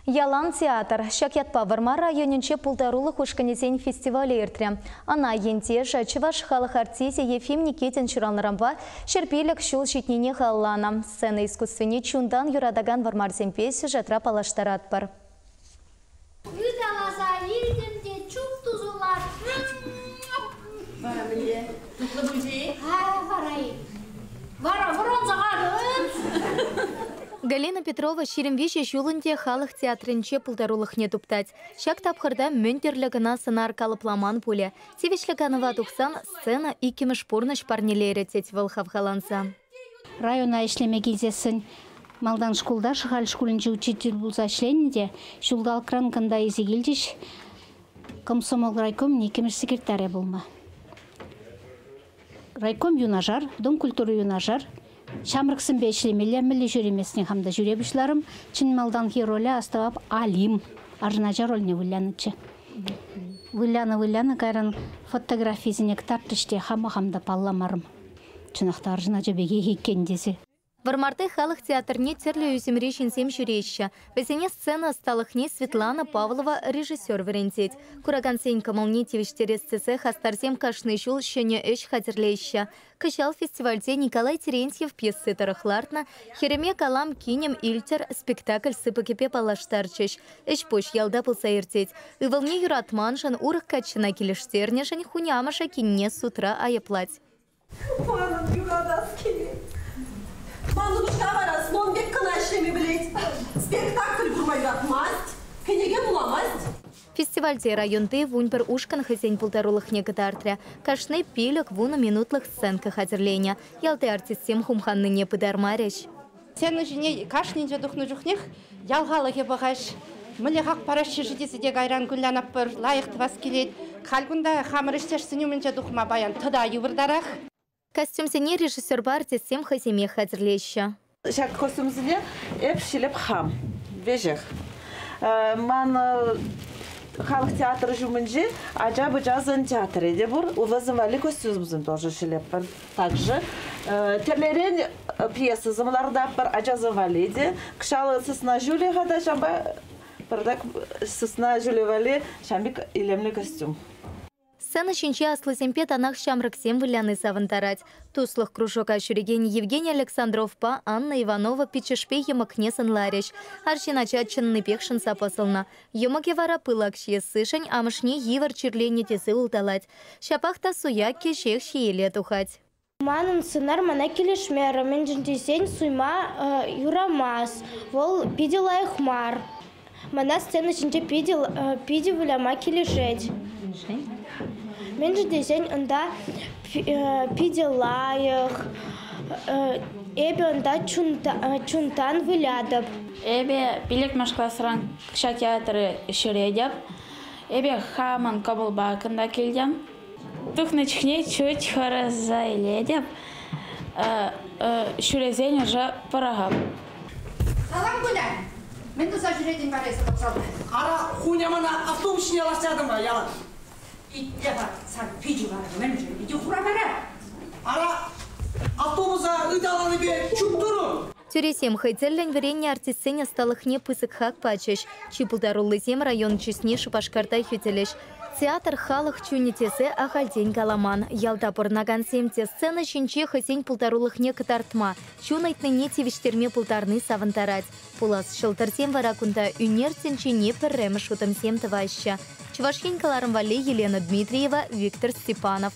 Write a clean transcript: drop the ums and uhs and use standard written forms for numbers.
Ялан театр. Шакятпа Варма районенче пултарулы хушканесен фестивалі ертре. Ана ентеж Чуваш халық артисі Ефим Никитин чуралнырамба шерпелік шул шетнене халлана. Сцена искусственне чундан юрадаган вармарзен песі жатра палаштарат бар. Галина Петрова шеремвеше жулынде халық театрынче пулдарулықне туптать. Шак тапхырда мөнтерлігіна сынар калыпламан пуле. Тевешліганова тұқсан сцена икеміш порныш парнелері тет вылхавғаланса. Района ишлеме кезесін малдан школда шығал школынче учитель бұлза шленінде шулдал кранканда изегілдіш комсомол райком некеміш секретаря болма. Райком юнажар, Дом культуры юнажар, Шамрыксын бешлемелі мүлі жүремесіне хамда жүребішларым, чын малдан роли аставап алим, аржынажа рольне вылянычы. Выляны кайран фотографизіне ктартыште хамда палламарым. Чынақта аржынажа беге хеккендесі. Вармарты халық театрне терлі үзімре жінсем жүрейші. Бәзіне сцена сталықне Светлана Павлова режиссер варентет. Кураган сен камалне тевіштересцесі хастарсем кашны жул шөне өш хадірлейші. Кышал фестивальде Николай Терентьев пьесы тарахлартна, хереме калам кинем ильтер спектакль сыпакепе палаштарчыш. Эш пош ялда пылса ертет. Ивалне юратманшан урық качына келіштернешін хунямаша кинне с утра аяплать. Манушка вара, сон бек кынашлеми билет. Спектакль гурмайратмасть, кенеге буламасть. Фестивальде районды вуньпер ушкан хызень пултарулых некотартря. Кашны пилек вуна минутлых сценка хатерления. Ялты артистем хумханны не пыдармаряш. Сен жіне кашнинже духну жухнех, ялғалығы бағаш. Мүлі хақ парашшы жидесіде гайран гүлланап бір лайықты вас келет. Қалгында хамырыштеш сынюменже духма баян тұда ювырдарақ. Костюмсене режиссер бар тесем хаземе хатерлейші. Шак костюмсене эпшилеп хам, вежех. Ман халық театры жүмінже ажабы жазын театры де бұр, улазымвали костюмсен тоже шилеп бар. Также терлерен пьесы зымларда бар ажазымвали де, кшалы сысна жюли ғада жамба, бардак сысна жюли вали шамбик илемли костюм. Сцена шинче аслыземпе танах шамрыксем выляны савантарать. Туслых кружока шүреген Евгений Александров па Анна Иванова пичешпе емыкне сынлареш. Аршинача чынны пекшін сапасылна. Емыке вара пылак сышень, амышне евар чирлене тесі улталать. Шапахта суяк кешех шиеле тухать. Манын сынар мана келешмер, мен жінтесен суйма юрамас. Вол пиделай хмар. Мана сцена шинче пиде выляма келешеть. Мен же десен ында пиделаях, эбе ында чунтан вылядып. Эбе билек машкласыран кыша театры шыредеп, эбе хаман кабылба кында келдем. Тухны чхне чуть хоразайледеп, шүрезен уже парагап. Салам гулян! Мен тұса жүреден барайсы тапсалды. Ара хунямана автобусіне аластадым ба, ялан. İtte var, sen pici var, önce pici kuramara. Ара автобуса ыдаланы бе чуптуру. Тюресем хайтерлен веренне артистсене сталыхне пысык хак пачеш. Чипулдарулызем район чесне шупашкартай хютелеш. Театр халық чунетесе ахальдень каламан. Ялда порнаган семте сцена шинче хысень пулдарулыхне катартма. Чунайтныне тевиштерме пултарны савантарать. Пулас шылтырсем варакунда үнертенче не пірремі шутымсем тываща. Чувашин каларым вале Елена Дмитриева, Виктор Степанов.